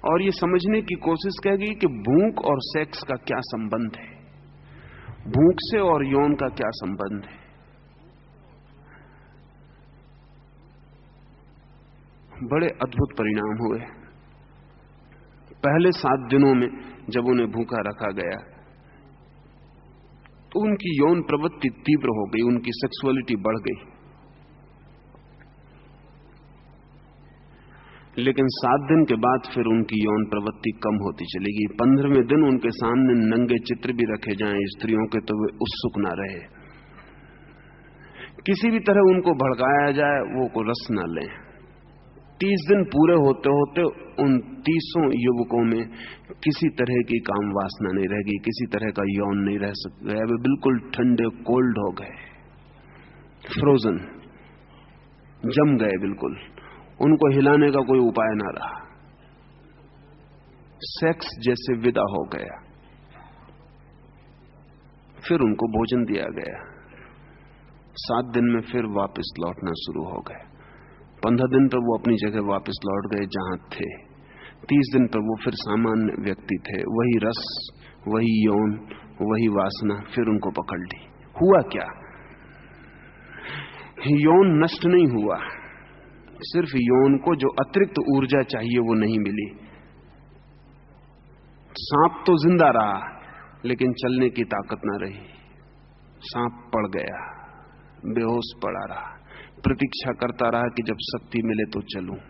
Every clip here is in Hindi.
और ये समझने की कोशिश करेगी कि भूख और सेक्स का क्या संबंध है, भूख से और यौन का क्या संबंध है। बड़े अद्भुत परिणाम हुए। पहले 7 दिनों में जब उन्हें भूखा रखा गया तो उनकी यौन प्रवृत्ति तीव्र हो गई, उनकी सेक्सुअलिटी बढ़ गई। लेकिन 7 दिन के बाद फिर उनकी यौन प्रवृत्ति कम होती चली गई। 15वें दिन उनके सामने नंगे चित्र भी रखे जाएं स्त्रियों के तो वे उत्सुक ना रहे। किसी भी तरह उनको भड़काया जाए वो को रस न लें। 30 दिन पूरे होते होते उन 30 युवकों में किसी तरह की काम वासना नहीं रहेगी, किसी तरह का यौन नहीं रह सकता। वे बिल्कुल ठंडे कोल्ड हो गए, फ्रोजन, जम गए बिल्कुल। उनको हिलाने का कोई उपाय ना रहा, सेक्स जैसे विदा हो गया। फिर उनको भोजन दिया गया। 7 दिन में फिर वापस लौटना शुरू हो गए। 15 दिन पर वो अपनी जगह वापस लौट गए जहां थे। 30 दिन पर वो फिर सामान्य व्यक्ति थे। वही रस, वही यौन, वही वासना फिर उनको पकड़ ली। हुआ क्या? यौन नष्ट नहीं हुआ, सिर्फ यौन को जो अतिरिक्त ऊर्जा चाहिए वो नहीं मिली। सांप तो जिंदा रहा लेकिन चलने की ताकत ना रही। सांप पड़ गया, बेहोश पड़ा रहा, प्रतीक्षा करता रहा कि जब शक्ति मिले तो चलूं।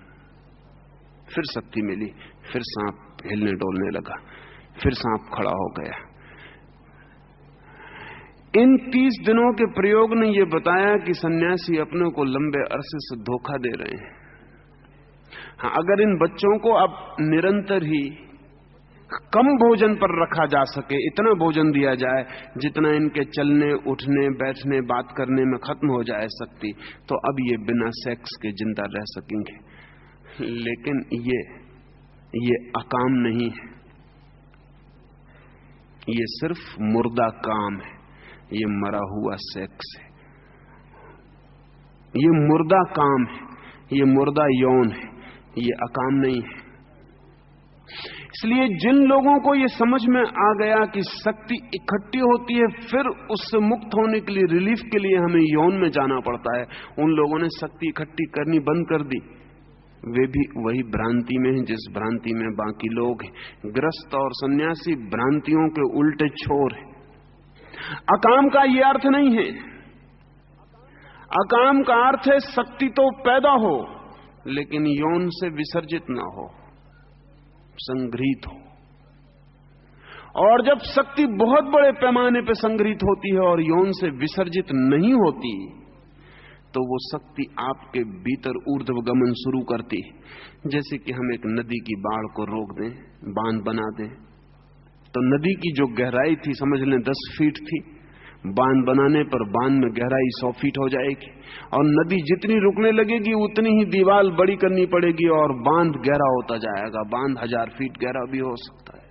फिर शक्ति मिली, फिर सांप हिलने डोलने लगा, फिर सांप खड़ा हो गया। इन 30 दिनों के प्रयोग ने यह बताया कि सन्यासी अपने को लंबे अरसे से धोखा दे रहे हैं। हाँ, अगर इन बच्चों को अब निरंतर ही कम भोजन पर रखा जा सके, इतना भोजन दिया जाए जितना इनके चलने, उठने, बैठने, बात करने में खत्म हो जाए शक्ति, तो अब ये बिना सेक्स के जिंदा रह सकेंगे। लेकिन ये अकाम नहीं है, ये सिर्फ मुर्दा काम है, ये मरा हुआ सेक्स है, ये मुर्दा काम है, ये मुर्दा यौन है, ये अकाम नहीं है। इसलिए जिन लोगों को ये समझ में आ गया कि शक्ति इकट्ठी होती है, फिर उससे मुक्त होने के लिए, रिलीफ के लिए हमें यौन में जाना पड़ता है, उन लोगों ने शक्ति इकट्ठी करनी बंद कर दी। वे भी वही भ्रांति में हैं जिस भ्रांति में बाकी लोग हैं। ग्रस्त और सन्यासी भ्रांतियों के उल्टे छोर हैं। अकाम का ये अर्थ नहीं है। अकाम का अर्थ है शक्ति तो पैदा हो लेकिन यौन से विसर्जित ना हो, संग्रहित हो। और जब शक्ति बहुत बड़े पैमाने पर संग्रहित होती है और यौन से विसर्जित नहीं होती, तो वो शक्ति आपके भीतर ऊर्ध्वगमन शुरू करती है। जैसे कि हम एक नदी की बाढ़ को रोक दें, बांध बना दें, तो नदी की जो गहराई थी समझ लें 10 फीट थी, बांध बनाने पर बांध में गहराई 100 फीट हो जाएगी। और नदी जितनी रुकने लगेगी उतनी ही दीवार बड़ी करनी पड़ेगी और बांध गहरा होता जाएगा। बांध 1000 फीट गहरा भी हो सकता है,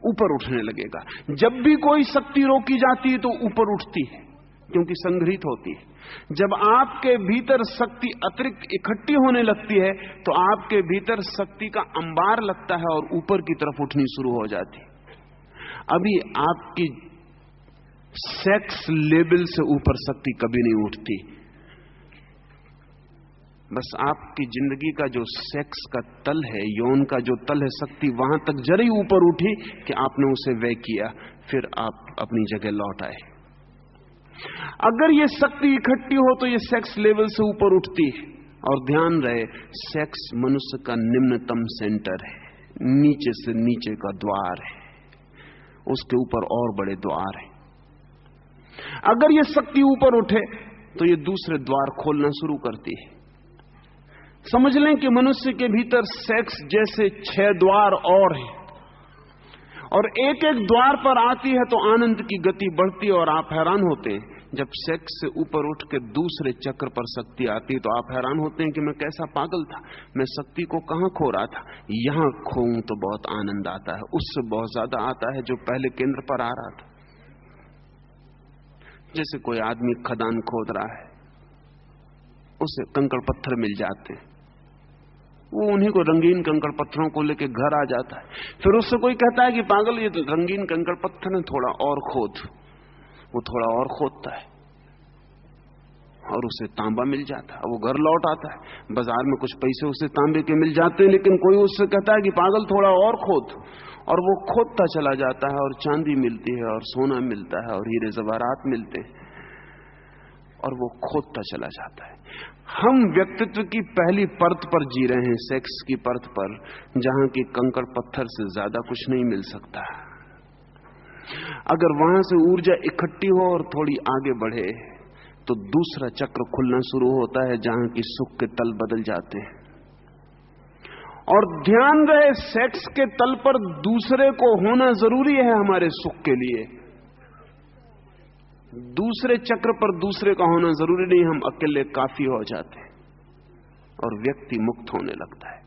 ऊपर उठने लगेगा। जब भी कोई शक्ति रोकी जाती है तो ऊपर उठती है, क्योंकि संग्रहित होती है। जब आपके भीतर शक्ति अतिरिक्त इकट्ठी होने लगती है तो आपके भीतर शक्ति का अंबार लगता है और ऊपर की तरफ उठनी शुरू हो जाती है। अभी आपकी सेक्स लेवल से ऊपर शक्ति कभी नहीं उठती। बस आपकी जिंदगी का जो सेक्स का तल है, यौन का जो तल है, शक्ति वहां तक जरी ऊपर उठी कि आपने उसे व्यय किया, फिर आप अपनी जगह लौट आए। अगर ये शक्ति इकट्ठी हो तो ये सेक्स लेवल से ऊपर उठती है। और ध्यान रहे, सेक्स मनुष्य का निम्नतम सेंटर है, नीचे से नीचे का द्वार है, उसके ऊपर और बड़े द्वार हैं। अगर ये शक्ति ऊपर उठे तो ये दूसरे द्वार खोलना शुरू करती है। समझ लें कि मनुष्य के भीतर सेक्स जैसे 6 द्वार और हैं, और एक एक द्वार पर आती है तो आनंद की गति बढ़ती है और आप हैरान होते हैं। जब सेक्स से ऊपर उठ के दूसरे चक्र पर शक्ति आती है तो आप हैरान होते हैं कि मैं कैसा पागल था, मैं शक्ति को कहां खो रहा था। यहां खोऊं तो बहुत आनंद आता है, उससे बहुत ज्यादा आता है जो पहले केंद्र पर आ रहा था। जैसे कोई आदमी खदान खोद रहा है, उसे कंकड़ पत्थर मिल जाते हैं, वो उन्हीं को रंगीन कंकड़ पत्थरों को लेके घर आ जाता है। फिर उससे कोई कहता है कि पागल, ये तो रंगीन कंकड़ पत्थर है, थोड़ा और खोद। वो थोड़ा और खोदता है और उसे तांबा मिल जाता है। वो घर लौट आता है, बाजार में कुछ पैसे उसे तांबे के मिल जाते हैं, लेकिन कोई उससे कहता है कि पागल थोड़ा और खोद, और वो खोदता चला जाता है और चांदी मिलती है और सोना मिलता है और हीरे जवाहरात मिलते हैं और वो खोदता चला जाता है। हम व्यक्तित्व की पहली परत पर जी रहे हैं, सेक्स की परत पर, जहां की कंकड़ पत्थर से ज्यादा कुछ नहीं मिल सकता। अगर वहां से ऊर्जा इकट्ठी हो और थोड़ी आगे बढ़े तो दूसरा चक्र खुलना शुरू होता है, जहां की सुख के तल बदल जाते हैं। और ध्यान रहे, सेक्स के तल पर दूसरे को होना जरूरी है हमारे सुख के लिए। दूसरे चक्र पर दूसरे का होना जरूरी नहीं, हम अकेले काफी हो जाते हैं और व्यक्ति मुक्त होने लगता है।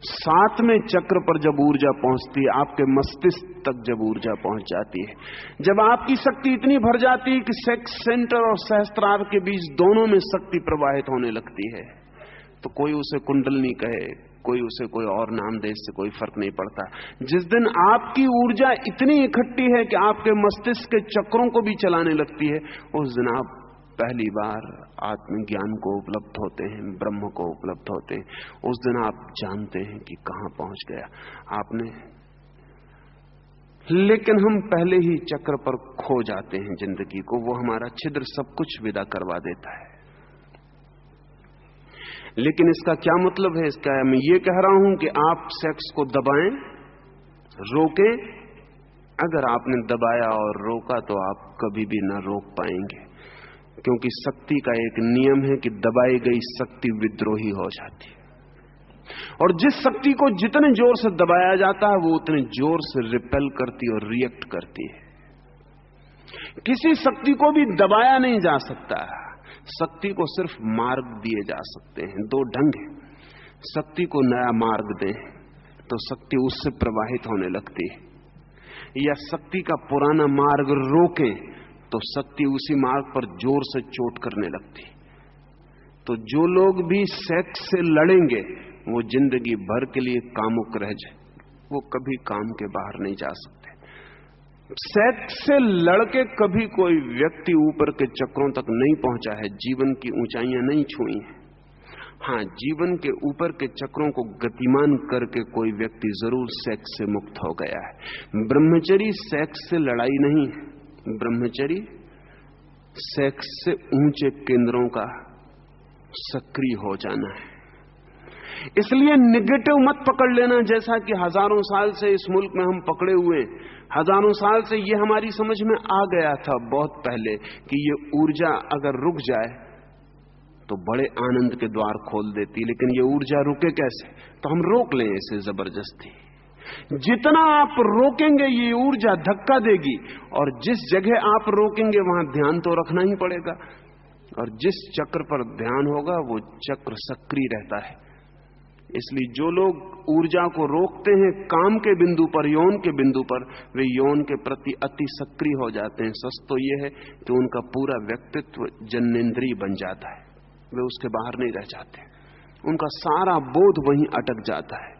सातवें चक्र पर जब ऊर्जा पहुंचती है, आपके मस्तिष्क तक जब ऊर्जा पहुंच जाती है, जब आपकी शक्ति इतनी भर जाती है कि सेक्स सेंटर और सहस्त्रार के बीच दोनों में शक्ति प्रवाहित होने लगती है, तो कोई उसे कुंडलनी कहे, कोई उसे कोई और नाम दे, इससे कोई फर्क नहीं पड़ता। जिस दिन आपकी ऊर्जा इतनी इकट्ठी है कि आपके मस्तिष्क के चक्रों को भी चलाने लगती है, उस दिन आप पहली बार आत्मज्ञान को उपलब्ध होते हैं, ब्रह्म को उपलब्ध होते हैं। उस दिन आप जानते हैं कि कहां पहुंच गया आपने। लेकिन हम पहले ही चक्र पर खो जाते हैं जिंदगी को, वो हमारा छिद्र सब कुछ विदा करवा देता है। लेकिन इसका क्या मतलब है? इसका मैं ये कह रहा हूं कि आप सेक्स को दबाएं, रोकें। अगर आपने दबाया और रोका तो आप कभी भी ना रोक पाएंगे, क्योंकि शक्ति का एक नियम है कि दबाई गई शक्ति विद्रोही हो जाती है, और जिस शक्ति को जितने जोर से दबाया जाता है वो उतने जोर से रिपेल करती और रिएक्ट करती है। किसी शक्ति को भी दबाया नहीं जा सकता, शक्ति को सिर्फ मार्ग दिए जा सकते हैं। दो ढंग है, शक्ति को नया मार्ग दें तो शक्ति उससे प्रवाहित होने लगती है, या शक्ति का पुराना मार्ग रोकें तो शक्ति उसी मार्ग पर जोर से चोट करने लगती। तो जो लोग भी सेक्स से लड़ेंगे वो जिंदगी भर के लिए कामुक रह जाए, वो कभी काम के बाहर नहीं जा सकते। सेक्स से लड़के कभी कोई व्यक्ति ऊपर के चक्रों तक नहीं पहुंचा है, जीवन की ऊंचाइयां नहीं छुई हैं। हां, जीवन के ऊपर के चक्रों को गतिमान करके कोई व्यक्ति जरूर सेक्स से मुक्त हो गया है। ब्रह्मचर्य सेक्स से लड़ाई नहीं है, ब्रह्मचर्य सेक्स से ऊंचे केंद्रों का सक्रिय हो जाना है। इसलिए नेगेटिव मत पकड़ लेना, जैसा कि हजारों साल से इस मुल्क में हम पकड़े हुए, हजारों साल से ये हमारी समझ में आ गया था बहुत पहले कि ये ऊर्जा अगर रुक जाए तो बड़े आनंद के द्वार खोल देती, लेकिन ये ऊर्जा रुके कैसे? तो हम रोक लें इसे जबरदस्ती। जितना आप रोकेंगे ये ऊर्जा धक्का देगी, और जिस जगह आप रोकेंगे वहां ध्यान तो रखना ही पड़ेगा, और जिस चक्र पर ध्यान होगा वो चक्र सक्रिय रहता है। इसलिए जो लोग ऊर्जा को रोकते हैं काम के बिंदु पर, यौन के बिंदु पर, वे यौन के प्रति अति सक्रिय हो जाते हैं। सच तो यह है कि उनका पूरा व्यक्तित्व जन्नेंद्रिय बन जाता है, वे उसके बाहर नहीं रह जाते, उनका सारा बोध वहीं अटक जाता है,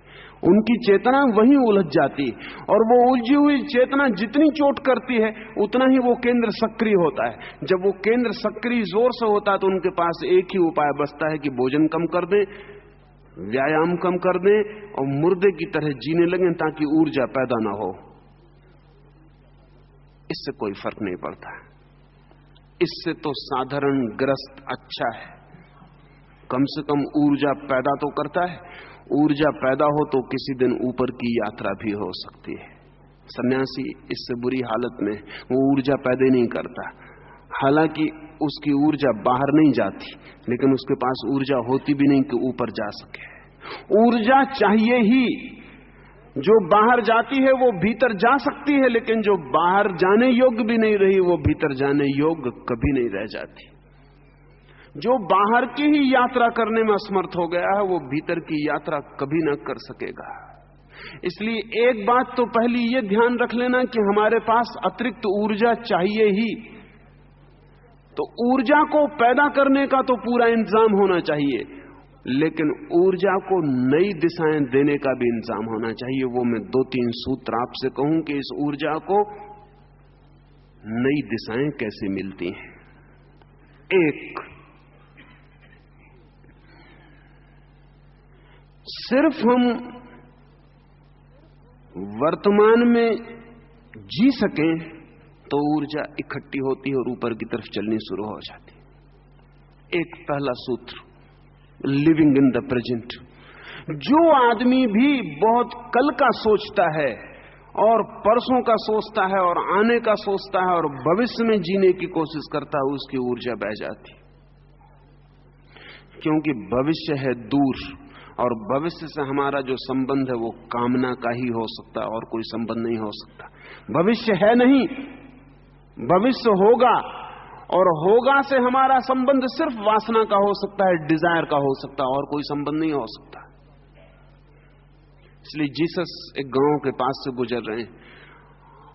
उनकी चेतना वहीं उलझ जाती, और वो उलझी हुई चेतना जितनी चोट करती है उतना ही वो केंद्र सक्रिय होता है। जब वो केंद्र सक्रिय जोर से होता है तो उनके पास एक ही उपाय बचता है कि भोजन कम कर दें, व्यायाम कम कर दें और मुर्दे की तरह जीने लगें ताकि ऊर्जा पैदा ना हो। इससे कोई फर्क नहीं पड़ता, इससे तो साधारण ग्रस्त अच्छा है, कम से कम ऊर्जा पैदा तो करता है। ऊर्जा पैदा हो तो किसी दिन ऊपर की यात्रा भी हो सकती है। सन्यासी इससे बुरी हालत में वो ऊर्जा पैदा नहीं करता, हालांकि उसकी ऊर्जा बाहर नहीं जाती, लेकिन उसके पास ऊर्जा होती भी नहीं कि ऊपर जा सके। ऊर्जा चाहिए ही, जो बाहर जाती है वो भीतर जा सकती है, लेकिन जो बाहर जाने योग्य भी नहीं रही वो भीतर जाने योग्य कभी नहीं रह जाती। जो बाहर की ही यात्रा करने में असमर्थ हो गया है वो भीतर की यात्रा कभी ना कर सकेगा। इसलिए एक बात तो पहली ये ध्यान रख लेना कि हमारे पास अतिरिक्त ऊर्जा चाहिए ही, तो ऊर्जा को पैदा करने का तो पूरा इंतजाम होना चाहिए। लेकिन ऊर्जा को नई दिशाएं देने का भी इंतजाम होना चाहिए। वो मैं 2-3 सूत्र आपसे कहूं कि इस ऊर्जा को नई दिशाएं कैसे मिलती हैं। एक, सिर्फ हम वर्तमान में जी सकें तो ऊर्जा इकट्ठी होती है और ऊपर की तरफ चलनी शुरू हो जाती है। एक पहला सूत्र, लिविंग इन द प्रेजेंट। जो आदमी भी बहुत कल का सोचता है और परसों का सोचता है और आने का सोचता है और भविष्य में जीने की कोशिश करता है, उसकी ऊर्जा बह जाती, क्योंकि भविष्य है दूर और भविष्य से हमारा जो संबंध है वो कामना का ही हो सकता है और कोई संबंध नहीं हो सकता। भविष्य है नहीं, भविष्य होगा, और होगा से हमारा संबंध सिर्फ वासना का हो सकता है, डिजायर का हो सकता है, और कोई संबंध नहीं हो सकता। इसलिए जीसस एक गांव के पास से गुजर रहे हैं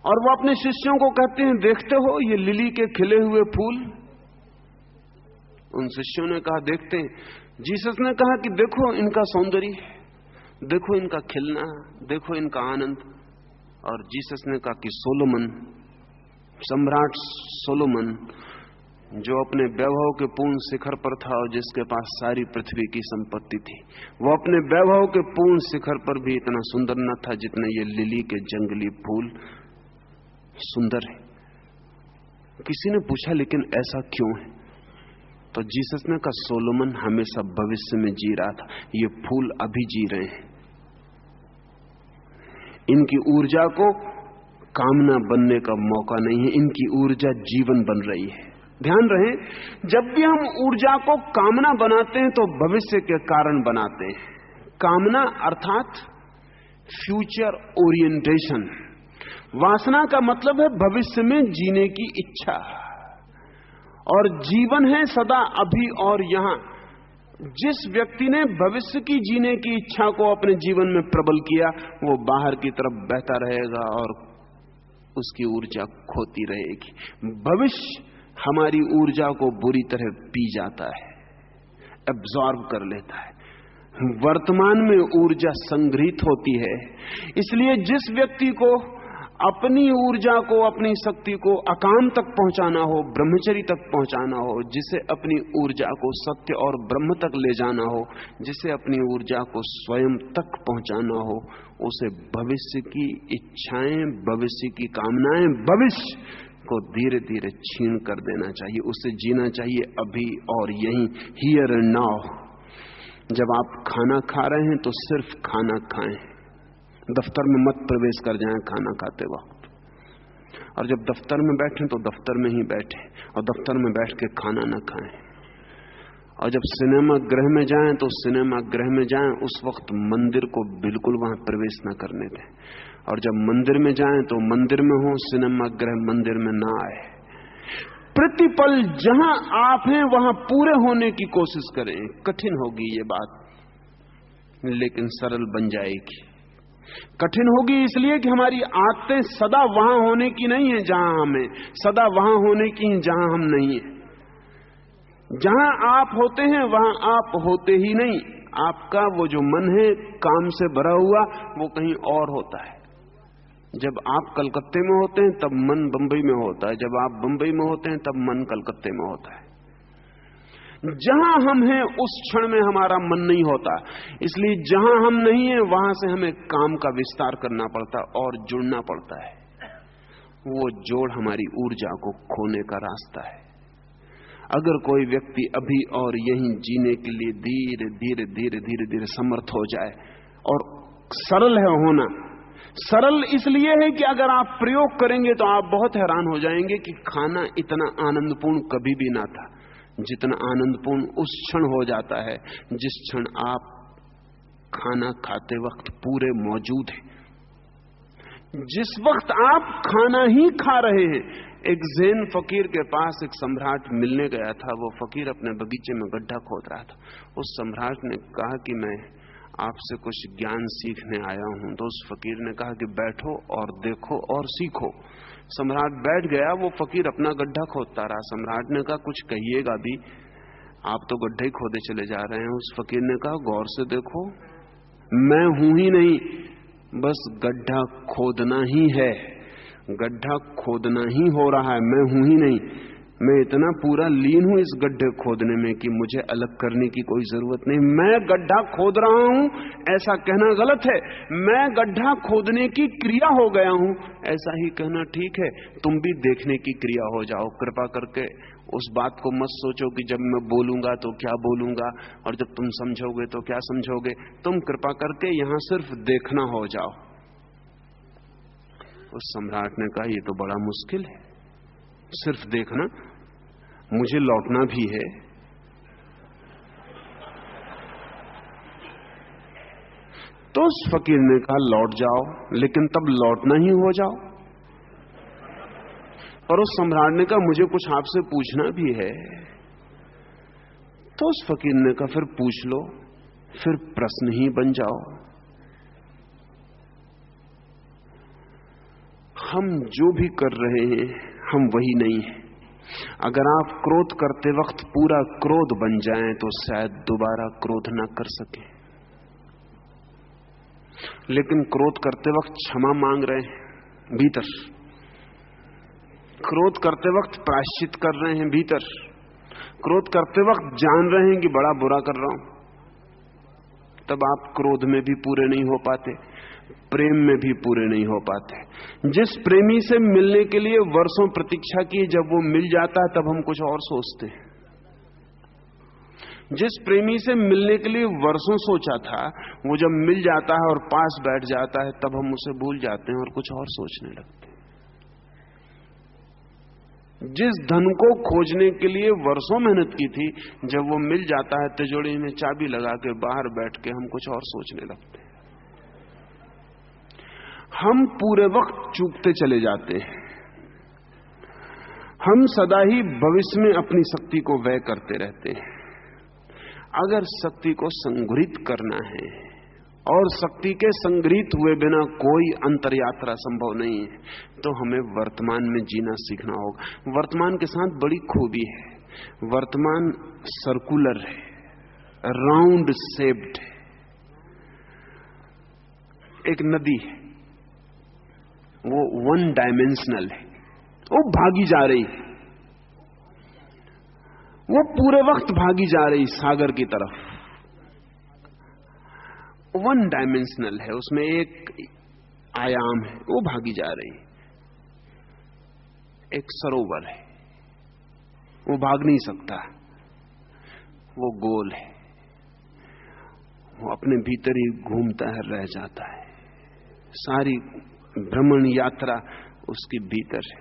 और वो अपने शिष्यों को कहते हैं, देखते हो ये लिली के खिले हुए फूल? उन शिष्यों ने कहा देखते हैं। जीसस ने कहा कि देखो इनका सौंदर्य, देखो इनका खिलना, देखो इनका आनंद। और जीसस ने कहा कि सोलोमन, सम्राट सोलोमन, जो अपने वैभव के पूर्ण शिखर पर था और जिसके पास सारी पृथ्वी की संपत्ति थी, वो अपने वैभव के पूर्ण शिखर पर भी इतना सुंदर न था जितने ये लिली के जंगली फूल सुंदर है। किसी ने पूछा लेकिन ऐसा क्यों है? तो जीसस ने कहा सोलोमन हमेशा भविष्य में जी रहा था, ये फूल अभी जी रहे हैं। इनकी ऊर्जा को कामना बनने का मौका नहीं है, इनकी ऊर्जा जीवन बन रही है। ध्यान रहे, जब भी हम ऊर्जा को कामना बनाते हैं तो भविष्य के कारण बनाते हैं। कामना अर्थात फ्यूचर ओरिएंटेशन। वासना का मतलब है भविष्य में जीने की इच्छा, और जीवन है सदा अभी और यहां। जिस व्यक्ति ने भविष्य की जीने की इच्छा को अपने जीवन में प्रबल किया, वो बाहर की तरफ बहता रहेगा और उसकी ऊर्जा खोती रहेगी। भविष्य हमारी ऊर्जा को बुरी तरह पी जाता है, एब्जॉर्ब कर लेता है। वर्तमान में ऊर्जा संग्रहित होती है। इसलिए जिस व्यक्ति को अपनी ऊर्जा को, अपनी शक्ति को अकाम तक पहुंचाना हो, ब्रह्मचर्य तक पहुंचाना हो, जिसे अपनी ऊर्जा को सत्य और ब्रह्म तक ले जाना हो, जिसे अपनी ऊर्जा को स्वयं तक पहुंचाना हो, उसे भविष्य की इच्छाएं, भविष्य की कामनाएं, भविष्य को धीरे धीरे छीन कर देना चाहिए। उसे जीना चाहिए अभी और यहीं, हियर एंड नाउ। जब आप खाना खा रहे हैं तो सिर्फ खाना खाएं, दफ्तर में मत प्रवेश कर जाएं खाना खाते वक्त। और जब दफ्तर में बैठें तो दफ्तर में ही बैठें और दफ्तर में बैठ के खाना न खाएं। और जब सिनेमा गृह में जाएं तो सिनेमा गृह में जाएं, उस वक्त मंदिर को बिल्कुल वहां प्रवेश न करने दें। और जब मंदिर में जाएं तो मंदिर में हो, सिनेमा गृह मंदिर में ना आए। प्रतिपल जहां आप हैं वहां पूरे होने की कोशिश करें। कठिन होगी ये बात, लेकिन सरल बन जाएगी। कठिन होगी इसलिए कि हमारी आदतें सदा वहां होने की नहीं है जहां हम हैं, सदा वहां होने की हैं जहां हम नहीं हैं। जहां आप होते हैं वहां आप होते ही नहीं। आपका वो जो मन है काम से भरा हुआ, वो कहीं और होता है। जब आप कलकत्ते में होते हैं तब मन बंबई में होता है, जब आप बंबई में होते हैं तब मन कलकत्ते में होता है। जहां हम हैं उस क्षण में हमारा मन नहीं होता, इसलिए जहां हम नहीं हैं वहां से हमें काम का विस्तार करना पड़ता और जुड़ना पड़ता है। वो जोड़ हमारी ऊर्जा को खोने का रास्ता है। अगर कोई व्यक्ति अभी और यहीं जीने के लिए धीरे धीरे धीरे धीरे धीरे समर्थ हो जाए, और सरल है होना, सरल इसलिए है कि अगर आप प्रयोग करेंगे तो आप बहुत हैरान हो जाएंगे कि खाना इतना आनंदपूर्ण कभी भी ना था जितना आनंदपूर्ण उस क्षण हो जाता है जिस क्षण आप खाना खाते वक्त पूरे मौजूद हैं। जिस वक्त आप खाना ही खा रहे हैं। एक ज़ैन फकीर के पास एक सम्राट मिलने गया था। वो फकीर अपने बगीचे में गड्ढा खोद रहा था। उस सम्राट ने कहा कि मैं आपसे कुछ ज्ञान सीखने आया हूं। तो उस फकीर ने कहा कि बैठो और देखो और सीखो। सम्राट बैठ गया। वो फकीर अपना गड्ढा खोदता रहा। सम्राट ने कहा कुछ कहिएगा भी। आप तो गड्ढे खोदे चले जा रहे हैं। उस फकीर ने कहा, गौर से देखो, मैं हूं ही नहीं, बस गड्ढा खोदना ही है, गड्ढा खोदना ही हो रहा है, मैं हूं ही नहीं। मैं इतना पूरा लीन हूं इस गड्ढे खोदने में कि मुझे अलग करने की कोई जरूरत नहीं। मैं गड्ढा खोद रहा हूं ऐसा कहना गलत है, मैं गड्ढा खोदने की क्रिया हो गया हूं ऐसा ही कहना ठीक है। तुम भी देखने की क्रिया हो जाओ। कृपा करके उस बात को मत सोचो कि जब मैं बोलूंगा तो क्या बोलूंगा और जब तुम समझोगे तो क्या समझोगे। तुम कृपा करके यहां सिर्फ देखना हो जाओ। उस सम्राट ने कहा, ये तो बड़ा मुश्किल है, सिर्फ देखना, मुझे लौटना भी है। तो उस फकीर ने कहा, लौट जाओ, लेकिन तब लौटना ही हो जाओ। और उस सम्राट ने कहा, मुझे कुछ आपसे पूछना भी है। तो उस फकीर ने कहा, फिर पूछ लो, फिर प्रश्न ही बन जाओ। हम जो भी कर रहे हैं हम वही नहीं है। अगर आप क्रोध करते वक्त पूरा क्रोध बन जाएं तो शायद दोबारा क्रोध ना कर सकें, लेकिन क्रोध करते वक्त क्षमा मांग रहे हैं भीतर, क्रोध करते वक्त प्रायश्चित कर रहे हैं भीतर, क्रोध करते वक्त जान रहे हैं कि बड़ा बुरा कर रहा हूं, तब आप क्रोध में भी पूरे नहीं हो पाते, प्रेम में भी पूरे नहीं हो पाते। जिस प्रेमी से मिलने के लिए वर्षों प्रतीक्षा की, जब वो मिल जाता है तब हम कुछ और सोचते हैं। जिस प्रेमी से मिलने के लिए वर्षों सोचा था, वो जब मिल जाता है और पास बैठ जाता है तब हम उसे भूल जाते हैं और कुछ और सोचने लगते हैं। जिस धन को खोजने के लिए वर्षों मेहनत की थी, जब वो मिल जाता है तिजोरी में चाबी लगा के बाहर बैठ के हम कुछ और सोचने लगते हैं। हम पूरे वक्त चूकते चले जाते हैं। हम सदा ही भविष्य में अपनी शक्ति को व्यय करते रहते हैं। अगर शक्ति को संग्रहित करना है, और शक्ति के संग्रहित हुए बिना कोई अंतर यात्रा संभव नहीं है, तो हमें वर्तमान में जीना सीखना होगा। वर्तमान के साथ बड़ी खूबी है। वर्तमान सर्कुलर है, राउंड शेप्ड है। एक नदी है, वो वन डायमेंशनल है, वो भागी जा रही है, वो पूरे वक्त भागी जा रही सागर की तरफ। वन डायमेंशनल है, उसमें एक आयाम है, वो भागी जा रही। एक सरोवर है, वो भाग नहीं सकता, वो गोल है, वो अपने भीतर ही घूमता है, रह जाता है। सारी भ्रमण यात्रा उसके भीतर है।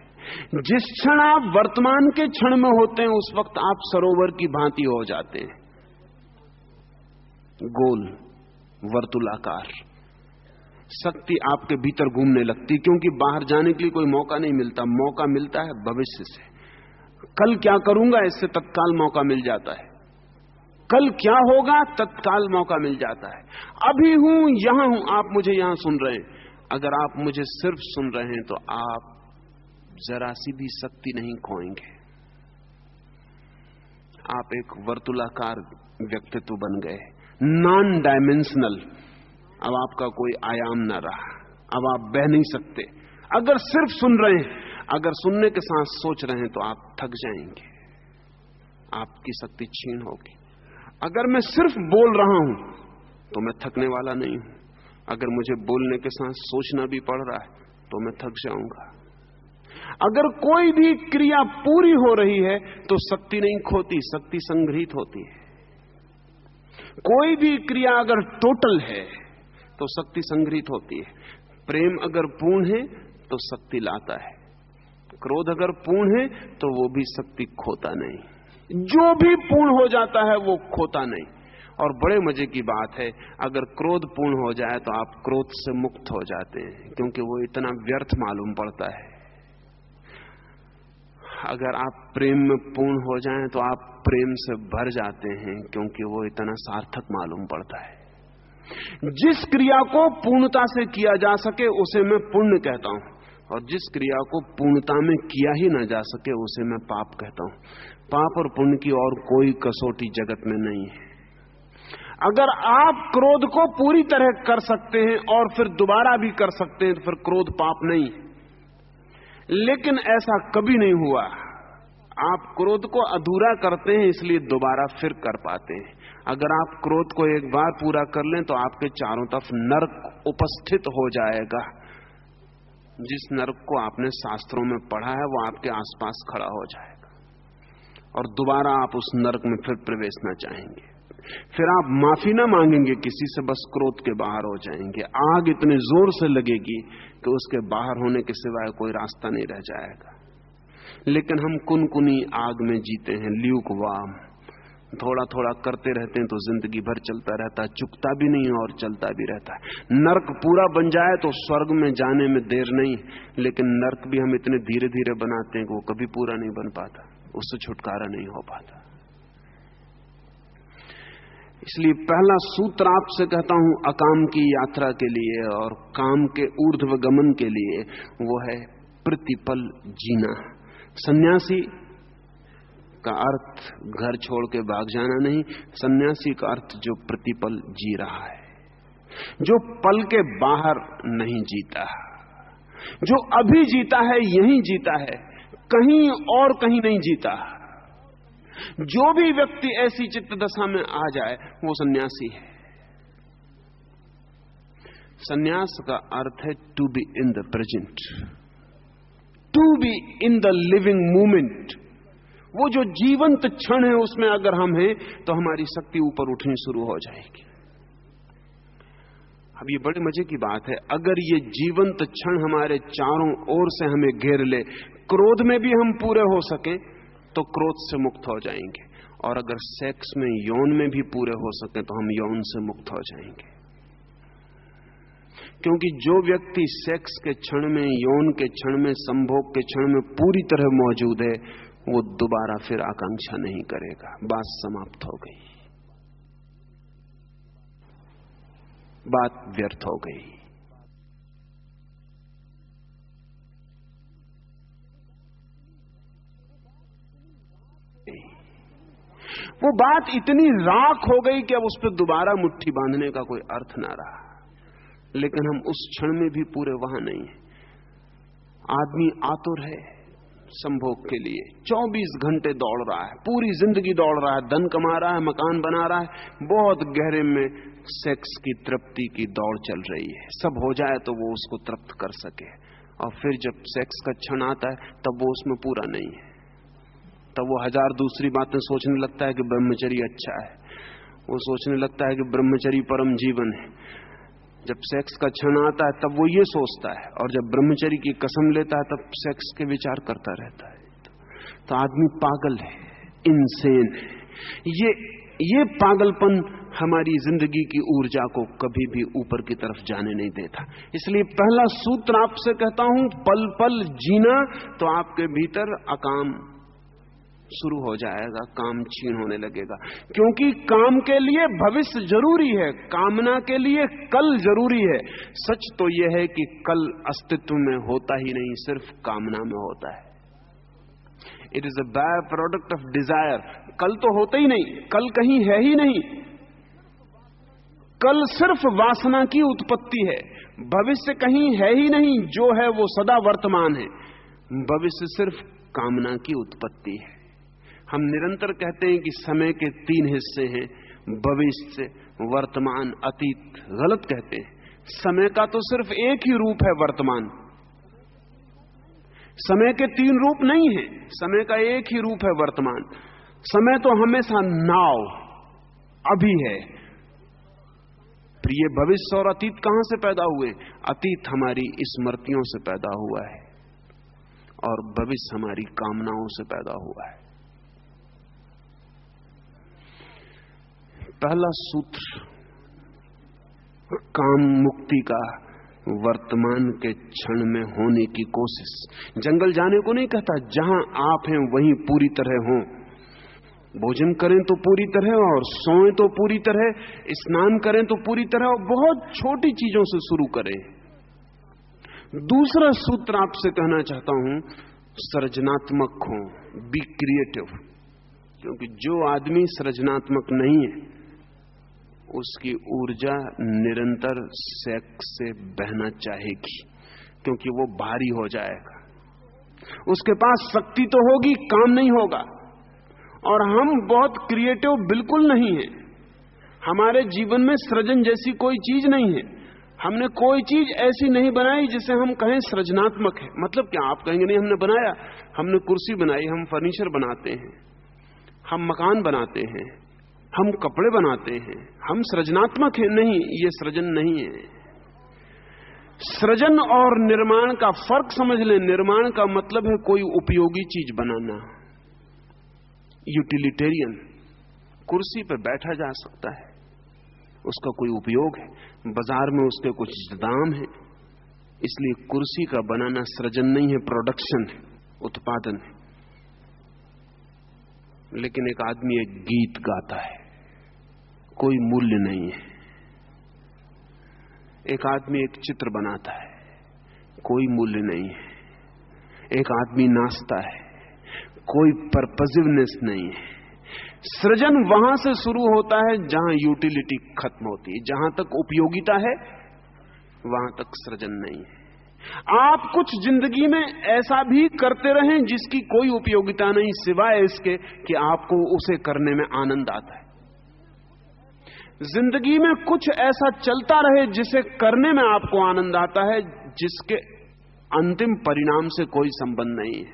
जिस क्षण आप वर्तमान के क्षण में होते हैं, उस वक्त आप सरोवर की भांति हो जाते हैं, गोल, वर्तुलाकार। शक्ति आपके भीतर घूमने लगती, क्योंकि बाहर जाने के लिए कोई मौका नहीं मिलता। मौका मिलता है भविष्य से। कल क्या करूंगा, इससे तत्काल मौका मिल जाता है। कल क्या होगा, तत्काल मौका मिल जाता है। अभी हूं, यहां हूं, आप मुझे यहां सुन रहे हैं। अगर आप मुझे सिर्फ सुन रहे हैं तो आप जरा सी भी शक्ति नहीं खोएंगे। आप एक वर्तुलाकार व्यक्तित्व बन गए, नॉन डायमेंशनल। अब आपका कोई आयाम ना रहा, अब आप बह नहीं सकते। अगर सिर्फ सुन रहे हैं, अगर सुनने के साथ सोच रहे हैं तो आप थक जाएंगे, आपकी शक्ति क्षीण होगी। अगर मैं सिर्फ बोल रहा हूं तो मैं थकने वाला नहीं हूं। अगर मुझे बोलने के साथ सोचना भी पड़ रहा है तो मैं थक जाऊंगा। अगर कोई भी क्रिया पूरी हो रही है तो शक्ति नहीं खोती, शक्ति संग्रहित होती है। कोई भी क्रिया अगर टोटल है तो शक्ति संग्रहित होती है। प्रेम अगर पूर्ण है तो शक्ति लाता है, क्रोध अगर पूर्ण है तो वो भी शक्ति खोता नहीं। जो भी पूर्ण हो जाता है वो खोता नहीं। और बड़े मजे की बात है, अगर क्रोध पूर्ण हो जाए तो आप क्रोध से मुक्त हो जाते हैं, क्योंकि वो इतना व्यर्थ मालूम पड़ता है। अगर आप प्रेम में पूर्ण हो जाएं तो आप प्रेम से भर जाते हैं, क्योंकि वो इतना सार्थक मालूम पड़ता है। जिस क्रिया को पूर्णता से किया जा सके उसे मैं पुण्य कहता हूं, और जिस क्रिया को पूर्णता में किया ही ना जा सके उसे मैं पाप कहता हूं। पाप और पुण्य की और कोई कसौटी जगत में नहीं है। अगर आप क्रोध को पूरी तरह कर सकते हैं और फिर दोबारा भी कर सकते हैं तो फिर क्रोध पाप नहीं। लेकिन ऐसा कभी नहीं हुआ। आप क्रोध को अधूरा करते हैं इसलिए दोबारा फिर कर पाते हैं। अगर आप क्रोध को एक बार पूरा कर लें तो आपके चारों तरफ नरक उपस्थित हो जाएगा। जिस नरक को आपने शास्त्रों में पढ़ा है वो आपके आसपास खड़ा हो जाएगा और दोबारा आप उस नरक में फिर प्रवेश न चाहेंगे। फिर आप माफी ना मांगेंगे किसी से, बस क्रोध के बाहर हो जाएंगे। आग इतने जोर से लगेगी कि उसके बाहर होने के सिवाय कोई रास्ता नहीं रह जाएगा। लेकिन हम कुनकुनी आग में जीते हैं, ल्यूकवार्म, थोड़ा थोड़ा करते रहते हैं तो जिंदगी भर चलता रहता है, चुकता भी नहीं और चलता भी रहता है। नर्क पूरा बन जाए तो स्वर्ग में जाने में देर नहीं, लेकिन नर्क भी हम इतने धीरे धीरे बनाते हैं कि वो कभी पूरा नहीं बन पाता, उससे छुटकारा नहीं हो पाता। इसलिए पहला सूत्र आपसे कहता हूं अकाम की यात्रा के लिए और काम के ऊर्ध्व गमन के लिए, वो है प्रतिपल जीना। सन्यासी का अर्थ घर छोड़ के भाग जाना नहीं, सन्यासी का अर्थ जो प्रतिपल जी रहा है, जो पल के बाहर नहीं जीता, जो अभी जीता है यहीं जीता है, कहीं और कहीं नहीं जीता। जो भी व्यक्ति ऐसी चित्त दशा में आ जाए वो सन्यासी है। सन्यास का अर्थ है to be in the present, to be in the living moment. वो जो जीवंत क्षण है उसमें अगर हम हैं तो हमारी शक्ति ऊपर उठनी शुरू हो जाएगी। अब ये बड़े मजे की बात है, अगर ये जीवंत क्षण हमारे चारों ओर से हमें घेर ले, क्रोध में भी हम पूरे हो सके तो क्रोध से मुक्त हो जाएंगे, और अगर सेक्स में यौन में भी पूरे हो सके तो हम यौन से मुक्त हो जाएंगे। क्योंकि जो व्यक्ति सेक्स के क्षण में, यौन के क्षण में, संभोग के क्षण में पूरी तरह मौजूद है, वो दोबारा फिर आकांक्षा नहीं करेगा। बात समाप्त हो गई, बात व्यर्थ हो गई। वो बात इतनी राख हो गई कि अब उस पर दोबारा मुट्ठी बांधने का कोई अर्थ ना रहा। लेकिन हम उस क्षण में भी पूरे वहां नहीं है। आदमी आतुर है संभोग के लिए, 24 घंटे दौड़ रहा है, पूरी जिंदगी दौड़ रहा है, धन कमा रहा है, मकान बना रहा है, बहुत गहरे में सेक्स की तृप्ति की दौड़ चल रही है। सब हो जाए तो वो उसको तृप्त कर सके, और फिर जब सेक्स का क्षण आता है तब वो उसमें पूरा नहीं है। तब वो हजार दूसरी बातें सोचने लगता है कि ब्रह्मचर्य अच्छा है, वो सोचने लगता है कि ब्रह्मचर्य परम जीवन है। जब सेक्स का क्षण आता है तब वो ये सोचता है, और जब ब्रह्मचर्य की कसम लेता है तब सेक्स के विचार करता रहता है। तो आदमी पागल है, इंसेन है। ये पागलपन हमारी जिंदगी की ऊर्जा को कभी भी ऊपर की तरफ जाने नहीं देता। इसलिए पहला सूत्र आपसे कहता हूं, पल पल जीना, तो आपके भीतर अकाम शुरू हो जाएगा, काम छीन होने लगेगा। क्योंकि काम के लिए भविष्य जरूरी है, कामना के लिए कल जरूरी है। सच तो यह है कि कल अस्तित्व में होता ही नहीं, सिर्फ कामना में होता है। It is a by product of desire. कल तो होता ही नहीं, कल कहीं है ही नहीं। कल सिर्फ वासना की उत्पत्ति है, भविष्य कहीं है ही नहीं। जो है वो सदा वर्तमान है, भविष्य सिर्फ कामना की उत्पत्ति है। हम निरंतर कहते हैं कि समय के 3 हिस्से हैं, भविष्य, वर्तमान, अतीत। गलत कहते हैं। समय का तो सिर्फ एक ही रूप है, वर्तमान। समय के 3 रूप नहीं है, समय का एक ही रूप है, वर्तमान। समय तो हमेशा नाव अभी है। फिर ये भविष्य और अतीत कहां से पैदा हुए? अतीत हमारी स्मृतियों से पैदा हुआ है और भविष्य हमारी कामनाओं से पैदा हुआ है। पहला सूत्र काम मुक्ति का, वर्तमान के क्षण में होने की कोशिश। जंगल जाने को नहीं कहता, जहां आप हैं वहीं पूरी तरह हो। भोजन करें तो पूरी तरह, और सोएं तो पूरी तरह, स्नान करें तो पूरी तरह, और बहुत छोटी चीजों से शुरू करें। दूसरा सूत्र आपसे कहना चाहता हूं, सृजनात्मक हो, बी क्रिएटिव। क्योंकि जो आदमी सृजनात्मक नहीं है उसकी ऊर्जा निरंतर सेक्स से बहना चाहेगी, क्योंकि वो भारी हो जाएगा। उसके पास शक्ति तो होगी, काम नहीं होगा। और हम बहुत क्रिएटिव बिल्कुल नहीं है। हमारे जीवन में सृजन जैसी कोई चीज नहीं है। हमने कोई चीज ऐसी नहीं बनाई जिसे हम कहें सृजनात्मक है। मतलब क्या? आप कहेंगे नहीं हमने बनाया, हमने कुर्सी बनाई, हम फर्नीचर बनाते हैं, हम मकान बनाते हैं, हम कपड़े बनाते हैं, हम सृजनात्मक है? नहीं, ये सृजन नहीं है। सृजन और निर्माण का फर्क समझ लें। निर्माण का मतलब है कोई उपयोगी चीज बनाना, यूटिलिटेरियन। कुर्सी पर बैठा जा सकता है, उसका कोई उपयोग है, बाजार में उसके कुछ दाम है, इसलिए कुर्सी का बनाना सृजन नहीं है, प्रोडक्शन है, उत्पादन है। लेकिन एक आदमी एक गीत गाता है, कोई मूल्य नहीं है। एक आदमी एक चित्र बनाता है, कोई मूल्य नहीं है। एक आदमी नाचता है, कोई पर्पसिवनेस नहीं है। सृजन वहां से शुरू होता है जहां यूटिलिटी खत्म होती है। जहां तक उपयोगिता है वहां तक सृजन नहीं है। आप कुछ जिंदगी में ऐसा भी करते रहें जिसकी कोई उपयोगिता नहीं, सिवाय इसके कि आपको उसे करने में आनंद आता है। जिंदगी में कुछ ऐसा चलता रहे जिसे करने में आपको आनंद आता है, जिसके अंतिम परिणाम से कोई संबंध नहीं है।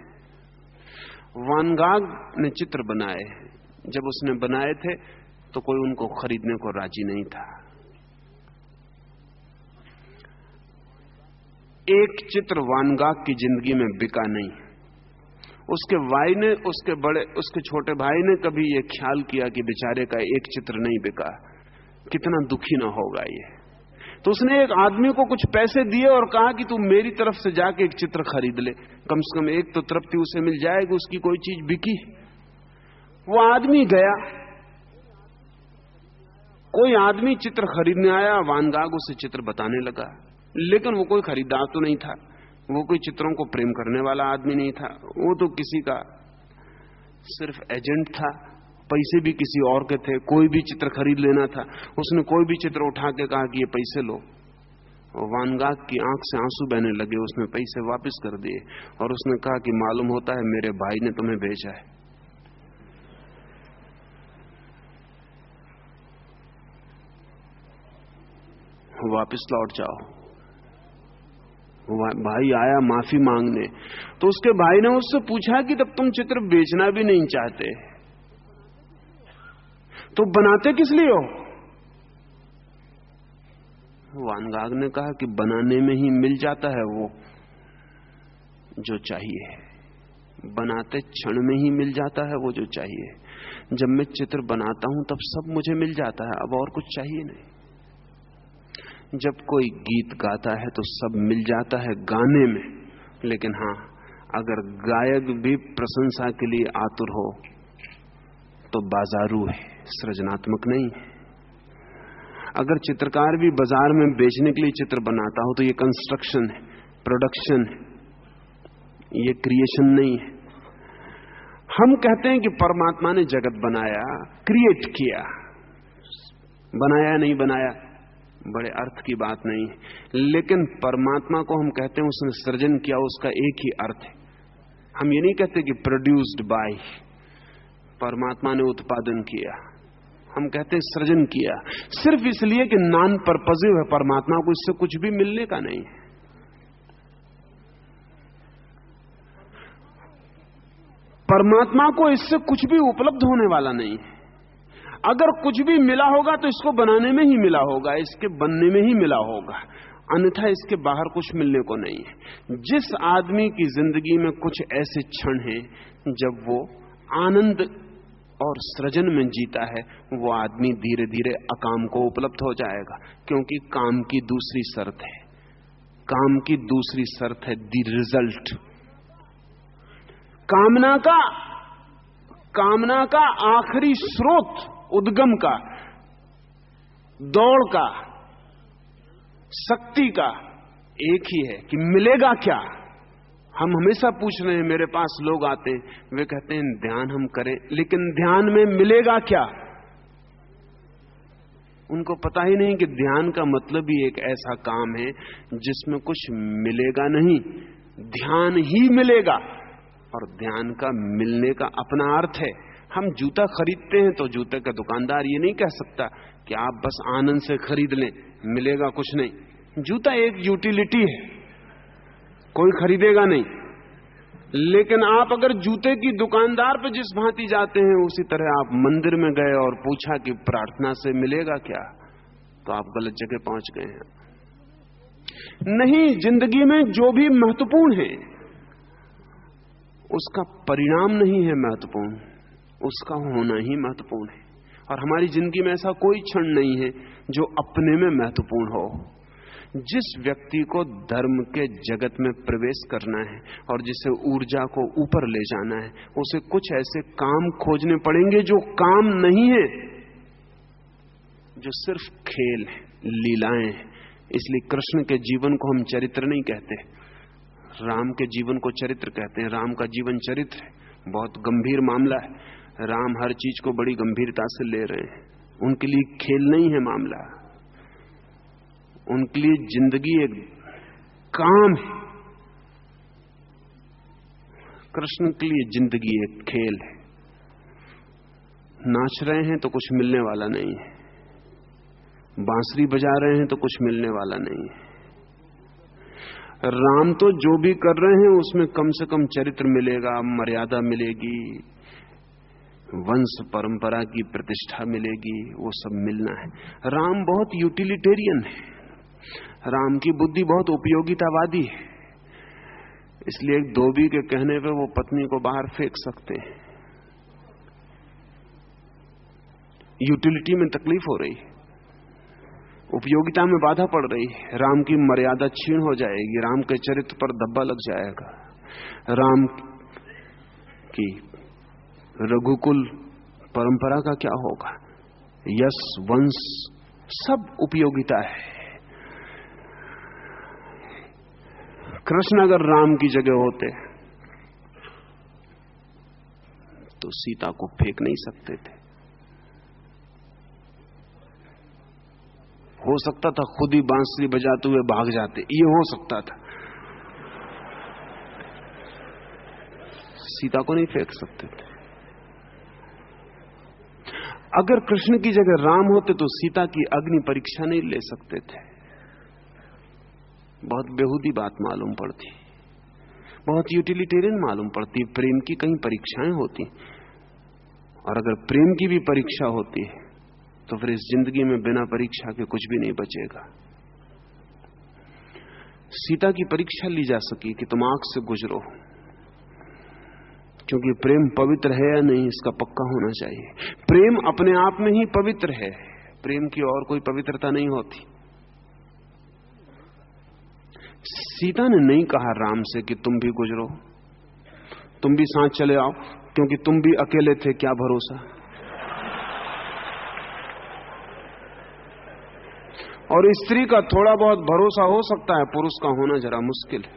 वान गाग ने चित्र बनाए, जब उसने बनाए थे तो कोई उनको खरीदने को राजी नहीं था। एक चित्र वान गाग की जिंदगी में बिका नहीं। उसके भाई ने, उसके छोटे भाई ने कभी यह ख्याल किया कि बेचारे का एक चित्र नहीं बिका, कितना दुखी ना होगा ये। तो उसने एक आदमी को कुछ पैसे दिए और कहा कि तू मेरी तरफ से जाके एक चित्र खरीद ले, कम से कम एक तो तृप्ति उसे मिल जाएगी, उसकी कोई चीज बिकी। वो आदमी गया, कोई आदमी चित्र खरीदने आया, वान गाग उसे चित्र बताने लगा, लेकिन वो कोई खरीदार तो नहीं था, वो कोई चित्रों को प्रेम करने वाला आदमी नहीं था, वो तो किसी का सिर्फ एजेंट था, पैसे भी किसी और के थे, कोई भी चित्र खरीद लेना था। उसने कोई भी चित्र उठा के कहा कि ये पैसे लो, और वान गाग की आंख से आंसू बहने लगे। उसने पैसे वापस कर दिए और उसने कहा कि मालूम होता है मेरे भाई ने तुम्हें भेजा है। वापस लौट जाओ। भाई आया माफी मांगने, तो उसके भाई ने उससे पूछा कि तब तुम चित्र बेचना भी नहीं चाहते तो बनाते किस लिए हो? वान गाग ने कहा कि बनाने में ही मिल जाता है वो जो चाहिए, बनाते क्षण में ही मिल जाता है वो जो चाहिए। जब मैं चित्र बनाता हूं तब सब मुझे मिल जाता है, अब और कुछ चाहिए नहीं। जब कोई गीत गाता है तो सब मिल जाता है गाने में, लेकिन हां, अगर गायक भी प्रशंसा के लिए आतुर हो तो बाजारू है, सृजनात्मक नहीं है। अगर चित्रकार भी बाजार में बेचने के लिए चित्र बनाता हो तो ये कंस्ट्रक्शन है, प्रोडक्शन है, ये क्रिएशन नहीं है। हम कहते हैं कि परमात्मा ने जगत बनाया, क्रिएट किया, बनाया नहीं बनाया बड़े अर्थ की बात नहीं है। लेकिन परमात्मा को हम कहते हैं उसने सृजन किया, उसका एक ही अर्थ है। हम ये नहीं कहते कि प्रोड्यूस्ड बाय, परमात्मा ने उत्पादन किया, हम कहते हैं सृजन किया, सिर्फ इसलिए कि नॉन पर्पसिव है। परमात्मा को इससे कुछ भी मिलने का नहीं है। परमात्मा को इससे कुछ भी उपलब्ध होने वाला नहीं है। अगर कुछ भी मिला होगा तो इसको बनाने में ही मिला होगा, इसके बनने में ही मिला होगा, अन्यथा इसके बाहर कुछ मिलने को नहीं है। जिस आदमी की जिंदगी में कुछ ऐसे क्षण हैं जब वो आनंद और सृजन में जीता है, वो आदमी धीरे धीरे अकाम को उपलब्ध हो जाएगा, क्योंकि काम की दूसरी शर्त है, काम की दूसरी शर्त है द रिजल्ट। कामना का आखिरी स्रोत, उद्गम का, दौड़ का, शक्ति का एक ही है कि मिलेगा क्या। हम हमेशा पूछ रहे हैं, मेरे पास लोग आते हैं, वे कहते हैं ध्यान हम करें, लेकिन ध्यान में मिलेगा क्या? उनको पता ही नहीं कि ध्यान का मतलब ही एक ऐसा काम है जिसमें कुछ मिलेगा नहीं, ध्यान ही मिलेगा। और ध्यान का मिलने का अपना अर्थ है। हम जूता खरीदते हैं तो जूते का दुकानदार ये नहीं कह सकता कि आप बस आनंद से खरीद लें, मिलेगा कुछ नहीं। जूता एक यूटिलिटी है, कोई खरीदेगा नहीं। लेकिन आप अगर जूते की दुकानदार पे जिस भांति जाते हैं, उसी तरह आप मंदिर में गए और पूछा कि प्रार्थना से मिलेगा क्या, तो आप गलत जगह पहुंच गए हैं। नहीं, जिंदगी में जो भी महत्वपूर्ण है उसका परिणाम नहीं है महत्वपूर्ण, उसका होना ही महत्वपूर्ण है। और हमारी जिंदगी में ऐसा कोई क्षण नहीं है जो अपने में महत्वपूर्ण हो। जिस व्यक्ति को धर्म के जगत में प्रवेश करना है और जिसे ऊर्जा को ऊपर ले जाना है, उसे कुछ ऐसे काम खोजने पड़ेंगे जो काम नहीं है, जो सिर्फ खेल है, लीलाएं हैं। इसलिए कृष्ण के जीवन को हम चरित्र नहीं कहते, राम के जीवन को चरित्र कहते हैं। राम का जीवन चरित्र है, बहुत गंभीर मामला है। राम हर चीज को बड़ी गंभीरता से ले रहे हैं। उनके लिए खेल नहीं है मामला, उनके लिए जिंदगी एक काम है। कृष्ण के लिए जिंदगी एक खेल है। नाच रहे हैं तो कुछ मिलने वाला नहीं है, बांसुरी बजा रहे हैं तो कुछ मिलने वाला नहीं है। राम तो जो भी कर रहे हैं उसमें कम से कम चरित्र मिलेगा, मर्यादा मिलेगी, वंश परंपरा की प्रतिष्ठा मिलेगी, वो सब मिलना है। राम बहुत यूटिलिटेरियन है, राम की बुद्धि बहुत उपयोगितावादी है। इसलिए एक धोबी के कहने पे वो पत्नी को बाहर फेंक सकते हैं। यूटिलिटी में तकलीफ हो रही है, उपयोगिता में बाधा पड़ रही है, राम की मर्यादा छीन हो जाएगी, राम के चरित्र पर धब्बा लग जाएगा, राम की रघुकुल परंपरा का क्या होगा, यश वंश सब उपयोगिता है। कृष्ण अगर राम की जगह होते तो सीता को फेंक नहीं सकते थे। हो सकता था खुद ही बांसुरी बजाते हुए भाग जाते, ये हो सकता था। सीता को नहीं फेंक सकते थे। अगर कृष्ण की जगह राम होते तो सीता की अग्नि परीक्षा नहीं ले सकते थे। बहुत बेहूदी बात मालूम पड़ती, बहुत यूटिलिटेरियन मालूम पड़ती। प्रेम की कहीं परीक्षाएं होती, और अगर प्रेम की भी परीक्षा होती है तो फिर इस जिंदगी में बिना परीक्षा के कुछ भी नहीं बचेगा। सीता की परीक्षा ली जा सकी कि तुम आंख से गुजरो, क्योंकि प्रेम पवित्र है या नहीं इसका पक्का होना चाहिए। प्रेम अपने आप में ही पवित्र है, प्रेम की और कोई पवित्रता नहीं होती। सीता ने नहीं कहा राम से कि तुम भी गुजरो, तुम भी साथ चले आओ, क्योंकि तुम भी अकेले थे, क्या भरोसा। और स्त्री का थोड़ा बहुत भरोसा हो सकता है, पुरुष का होना जरा मुश्किल है।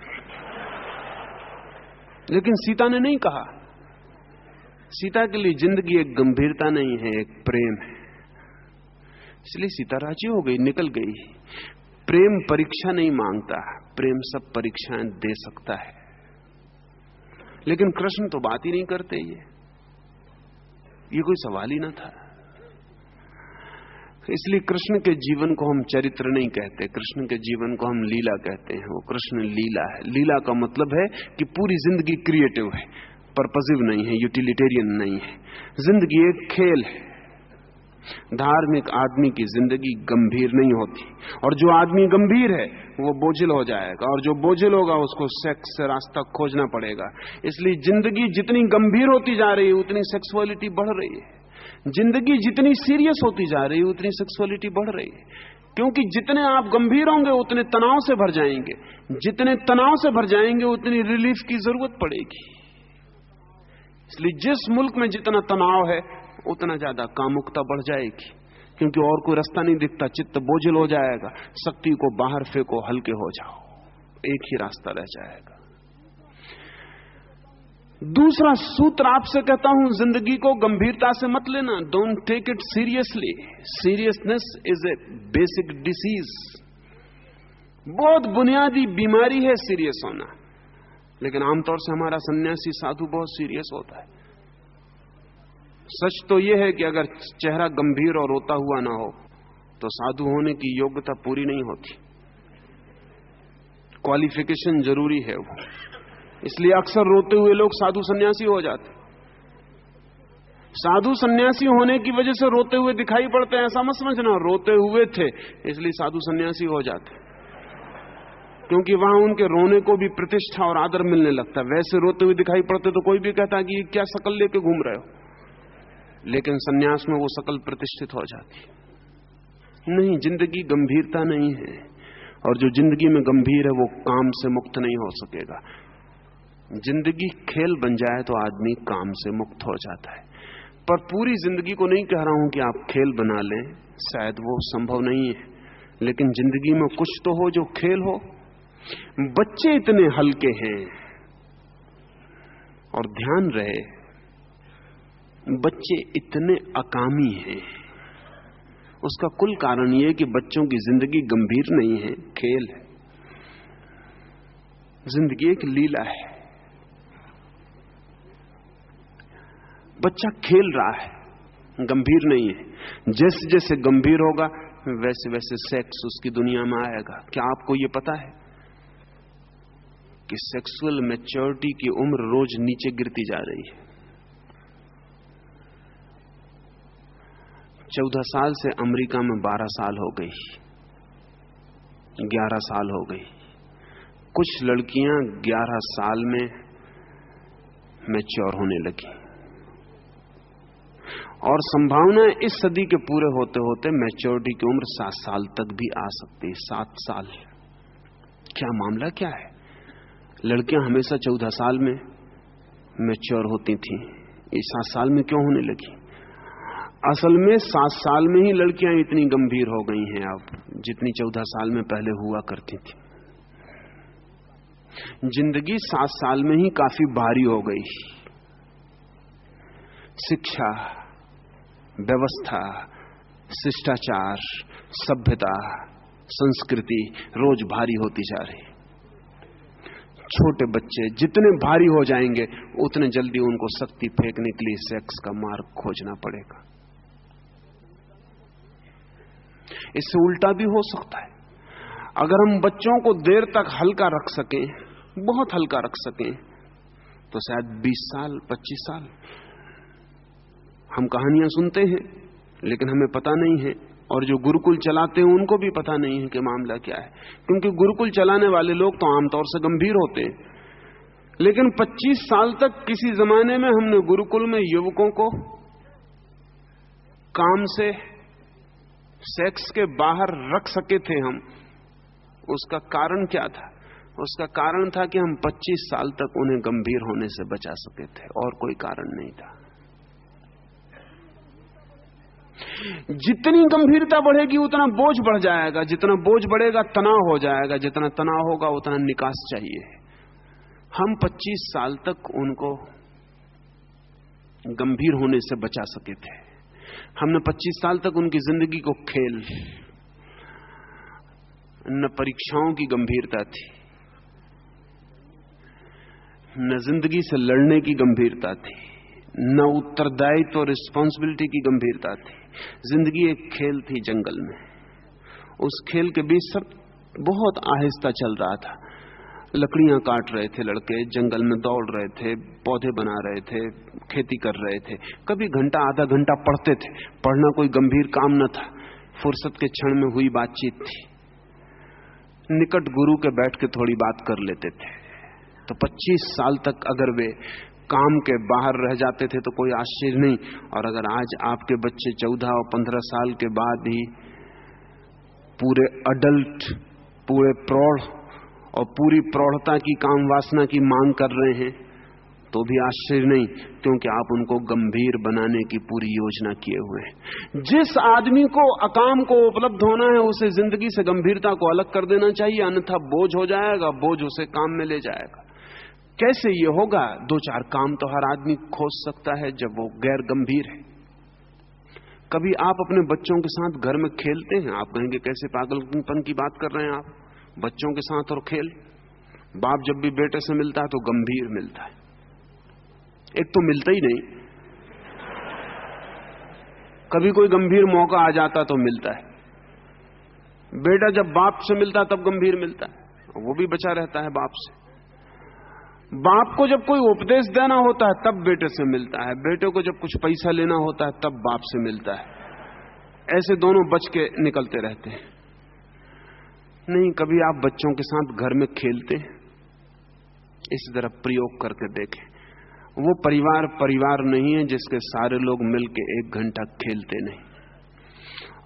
लेकिन सीता ने नहीं कहा। सीता के लिए जिंदगी एक गंभीरता नहीं है, एक प्रेम है। इसलिए सीता राजी हो गई, निकल गई। प्रेम परीक्षा नहीं मांगता, प्रेम सब परीक्षाएं दे सकता है। लेकिन कृष्ण तो बात ही नहीं करते, ये कोई सवाल ही ना था। इसलिए कृष्ण के जीवन को हम चरित्र नहीं कहते, कृष्ण के जीवन को हम लीला कहते हैं। वो कृष्ण लीला है। लीला का मतलब है कि पूरी जिंदगी क्रिएटिव है, पर्पसिव नहीं है, यूटिलिटेरियन नहीं है। जिंदगी एक खेल है। धार्मिक आदमी की जिंदगी गंभीर नहीं होती, और जो आदमी गंभीर है वो बोझिल हो जाएगा, और जो बोझिल होगा उसको सेक्स से रास्ता खोजना पड़ेगा। इसलिए जिंदगी जितनी गंभीर होती जा रही है उतनी सेक्सुअलिटी बढ़ रही है। जिंदगी जितनी सीरियस होती जा रही है उतनी सेक्सुअलिटी बढ़ रही है। क्योंकि जितने आप गंभीर होंगे उतने तनाव से भर जाएंगे, जितने तनाव से भर जाएंगे उतनी रिलीफ की जरूरत पड़ेगी। इसलिए जिस मुल्क में जितना तनाव है उतना ज्यादा कामुकता बढ़ जाएगी, क्योंकि और कोई रास्ता नहीं दिखता, चित्त बोझिल हो जाएगा। शक्ति को बाहर फेंको, हल्के हो जाओ, एक ही रास्ता रह जाएगा। दूसरा सूत्र आपसे कहता हूं, जिंदगी को गंभीरता से मत लेना। Don't take it seriously. Seriousness is a basic disease. बहुत बुनियादी बीमारी है सीरियस होना। लेकिन आमतौर से हमारा सन्यासी साधु बहुत सीरियस होता है। सच तो यह है कि अगर चेहरा गंभीर और रोता हुआ ना हो तो साधु होने की योग्यता पूरी नहीं होती। क्वालिफिकेशन जरूरी है वो। इसलिए अक्सर रोते हुए लोग साधु सन्यासी हो जाते। साधु सन्यासी होने की वजह से रोते हुए दिखाई पड़ते हैं, ऐसा मत समझना। रोते हुए थे इसलिए साधु सन्यासी हो जाते, क्योंकि वहां उनके रोने को भी प्रतिष्ठा और आदर मिलने लगता। वैसे रोते हुए दिखाई पड़ते तो कोई भी कहता कि क्या शकल लेके घूम रहे हो, लेकिन सन्यास में वो शकल प्रतिष्ठित हो जाती। नहीं, जिंदगी गंभीरता नहीं है, और जो जिंदगी में गंभीर है वो काम से मुक्त नहीं हो सकेगा। जिंदगी खेल बन जाए तो आदमी काम से मुक्त हो जाता है। पर पूरी जिंदगी को नहीं कह रहा हूं कि आप खेल बना लें, शायद वो संभव नहीं है, लेकिन जिंदगी में कुछ तो हो जो खेल हो। बच्चे इतने हल्के हैं, और ध्यान रहे बच्चे इतने अकामी हैं। उसका कुल कारण यह है कि बच्चों की जिंदगी गंभीर नहीं है, खेल है। जिंदगी एक लीला है। बच्चा खेल रहा है, गंभीर नहीं है। जैसे जैसे गंभीर होगा वैसे वैसे सेक्स उसकी दुनिया में आएगा। क्या आपको यह पता है कि सेक्सुअल मैच्योरिटी की उम्र रोज नीचे गिरती जा रही है? 14 साल से अमेरिका में 12 साल हो गई, 11 साल हो गई। कुछ लड़कियां 11 साल में मैच्योर होने लगी, और संभावना इस सदी के पूरे होते होते मैच्योरिटी की उम्र 7 साल तक भी आ सकती है। 7 साल। क्या मामला क्या है? लड़कियां हमेशा 14 साल में मैच्योर होती थी, ये 7 साल में क्यों होने लगी? असल में 7 साल में ही लड़कियां इतनी गंभीर हो गई हैं अब, जितनी 14 साल में पहले हुआ करती थी। जिंदगी 7 साल में ही काफी भारी हो गई। शिक्षा, व्यवस्था, शिष्टाचार, सभ्यता, संस्कृति रोज भारी होती जा रही। छोटे बच्चे जितने भारी हो जाएंगे उतने जल्दी उनको शक्ति फेंकने के लिए सेक्स का मार्ग खोजना पड़ेगा। इससे उल्टा भी हो सकता है। अगर हम बच्चों को देर तक हल्का रख सकें, बहुत हल्का रख सकें, तो शायद 20 साल 25 साल। हम कहानियां सुनते हैं लेकिन हमें पता नहीं है, और जो गुरुकुल चलाते हैं उनको भी पता नहीं है कि मामला क्या है, क्योंकि गुरुकुल चलाने वाले लोग तो आमतौर से गंभीर होते हैं। लेकिन 25 साल तक किसी जमाने में हमने गुरुकुल में युवकों को काम से, सेक्स के बाहर रख सके थे हम। उसका कारण क्या था? उसका कारण था कि हम 25 साल तक उन्हें गंभीर होने से बचा सके थे, और कोई कारण नहीं था। जितनी गंभीरता बढ़ेगी उतना बोझ बढ़ जाएगा, जितना बोझ बढ़ेगा तनाव हो जाएगा, जितना तनाव होगा उतना निकास चाहिए। हम 25 साल तक उनको गंभीर होने से बचा सके थे। हमने 25 साल तक उनकी जिंदगी को खेल, न परीक्षाओं की गंभीरता थी, न जिंदगी से लड़ने की गंभीरता थी, न उत्तरदायित्व और रिस्पॉन्सिबिलिटी की गंभीरता थी। जिंदगी एक खेल थी जंगल में। उस खेल के बीच सब बहुत आहिस्ता चल रहा था। लकड़ियां काट रहे थे लड़के, जंगल में दौड़ रहे थे, पौधे बना रहे थे, खेती कर रहे थे। कभी घंटा आधा घंटा पढ़ते थे। पढ़ना कोई गंभीर काम न था, फुर्सत के क्षण में हुई बातचीत थी। निकट गुरु के बैठ के थोड़ी बात कर लेते थे। तो 25 साल तक अगर वे काम के बाहर रह जाते थे तो कोई आश्चर्य नहीं। और अगर आज आपके बच्चे 14 और 15 साल के बाद ही पूरे अडल्ट, पूरे प्रौढ़ और पूरी प्रौढ़ता की काम वासना की मांग कर रहे हैं तो भी आश्चर्य नहीं, क्योंकि आप उनको गंभीर बनाने की पूरी योजना किए हुए हैं। जिस आदमी को अकाम को उपलब्ध होना है उसे जिंदगी से गंभीरता को अलग कर देना चाहिए, अन्यथा बोझ हो जाएगा, बोझ उसे काम में ले जाएगा। कैसे ये होगा? 2-4 काम तो हर आदमी खोज सकता है जब वो गैर गंभीर है। कभी आप अपने बच्चों के साथ घर में खेलते हैं? आप कहेंगे कैसे पागलपन की बात कर रहे हैं आप, बच्चों के साथ और खेल। बाप जब भी बेटे से मिलता है तो गंभीर मिलता है। एक तो मिलता ही नहीं, कभी कोई गंभीर मौका आ जाता तो मिलता है। बेटा जब बाप से मिलता तब गंभीर मिलता है, वो भी बचा रहता है बाप से। बाप को जब कोई उपदेश देना होता है तब बेटे से मिलता है, बेटे को जब कुछ पैसा लेना होता है तब बाप से मिलता है। ऐसे दोनों बच के निकलते रहते हैं। नहीं, कभी आप बच्चों के साथ घर में खेलते हैं? इसी तरह प्रयोग करके देखें। वो परिवार नहीं है जिसके सारे लोग मिलके 1 घंटा खेलते नहीं।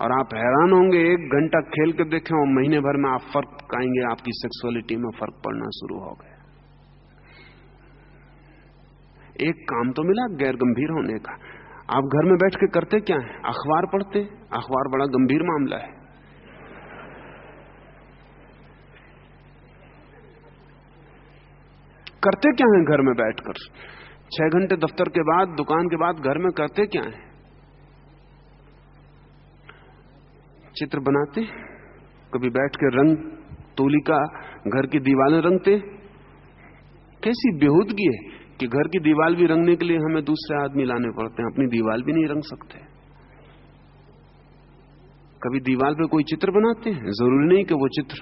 और आप हैरान होंगे, 1 घंटा खेल के देखें और महीने भर में आप फर्क पाएंगे, आपकी सेक्सुअलिटी में फर्क पड़ना शुरू हो गया। एक काम तो मिला गैर गंभीर होने का। आप घर में बैठ के करते क्या है? अखबार पढ़ते। अखबार बड़ा गंभीर मामला है। करते क्या है घर में बैठकर? 6 घंटे दफ्तर के बाद, दुकान के बाद घर में करते क्या है? चित्र बनाते, कभी बैठ के रंग तूलिका घर की दीवारें रंगते। कैसी बेहूदगी है कि घर की दीवार भी रंगने के लिए हमें दूसरे आदमी लाने पड़ते हैं, अपनी दीवार भी नहीं रंग सकते। कभी दीवार पे कोई चित्र बनाते हैं, जरूरी नहीं कि वो चित्र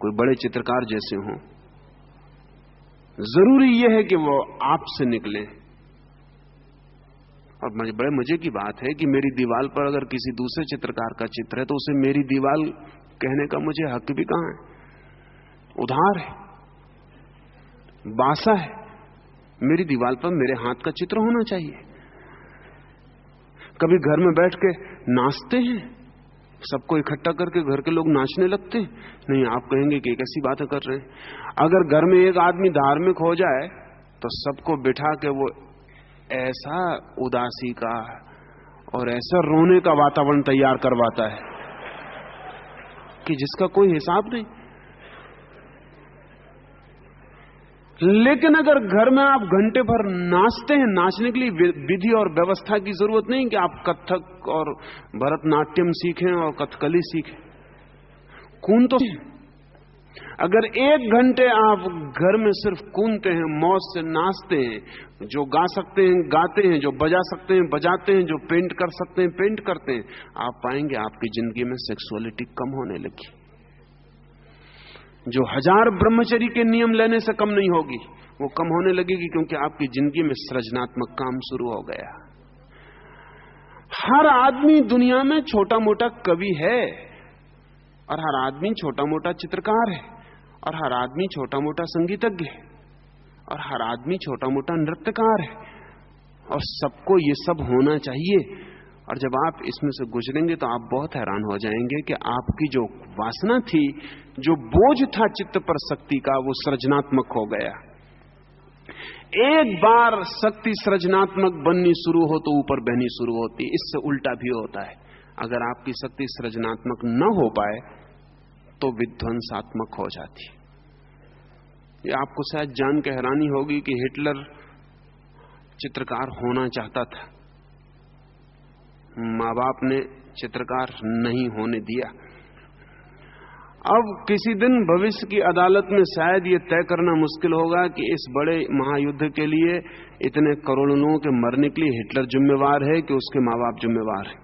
कोई बड़े चित्रकार जैसे हों, जरूरी यह है कि वो आपसे निकले। और बड़े मजे की बात है कि मेरी दीवार पर अगर किसी दूसरे चित्रकार का चित्र है तो उसे मेरी दीवार कहने का मुझे हक भी कहां है? उधार है, बासा है। मेरी दीवार पर मेरे हाथ का चित्र होना चाहिए। कभी घर में बैठ के नाचते हैं, सबको इकट्ठा करके घर के लोग नाचने लगते हैं? नहीं, आप कहेंगे कि कैसी बातें कर रहे हैं। अगर घर में एक आदमी धार्मिक हो जाए तो सबको बिठा के वो ऐसा उदासी का और ऐसा रोने का वातावरण तैयार करवाता है कि जिसका कोई हिसाब नहीं। लेकिन अगर घर में आप घंटे भर नाचते हैं, नाचने के लिए विधि और व्यवस्था की जरूरत नहीं कि आप कथक और भरतनाट्यम सीखें और कथकली सीखें। कून तो अगर 1 घंटे आप घर में सिर्फ कूनते हैं, मौज से नाचते हैं, जो गा सकते हैं गाते हैं, जो बजा सकते हैं बजाते हैं, जो पेंट कर सकते हैं पेंट करते हैं, आप पाएंगे आपकी जिंदगी में सेक्सुअलिटी कम होने लगी। जो 1000 ब्रह्मचर्य के नियम लेने से कम नहीं होगी, वो कम होने लगेगी, क्योंकि आपकी जिंदगी में सृजनात्मक काम शुरू हो गया। हर आदमी दुनिया में छोटा मोटा कवि है, और हर आदमी छोटा मोटा चित्रकार है, और हर आदमी छोटा मोटा संगीतज्ञ है, और हर आदमी छोटा मोटा नृत्यकार है, और सबको ये सब होना चाहिए। और जब आप इसमें से गुजरेंगे तो आप बहुत हैरान हो जाएंगे कि आपकी जो वासना थी, जो बोझ था चित्त पर शक्ति का, वो सृजनात्मक हो गया। एक बार शक्ति सृजनात्मक बननी शुरू हो तो ऊपर बहनी शुरू होती। इससे उल्टा भी होता है, अगर आपकी शक्ति सृजनात्मक न हो पाए तो विध्वंसात्मक हो जाती। ये आपको शायद जान के हैरानी होगी कि हिटलर चित्रकार होना चाहता था, मां बाप ने चित्रकार नहीं होने दिया। अब किसी दिन भविष्य की अदालत में शायद ये तय करना मुश्किल होगा कि इस बड़े महायुद्ध के लिए इतने करोड़ों लोगों के मरने के लिए हिटलर जिम्मेवार है कि उसके मां बाप जिम्मेवार हैं।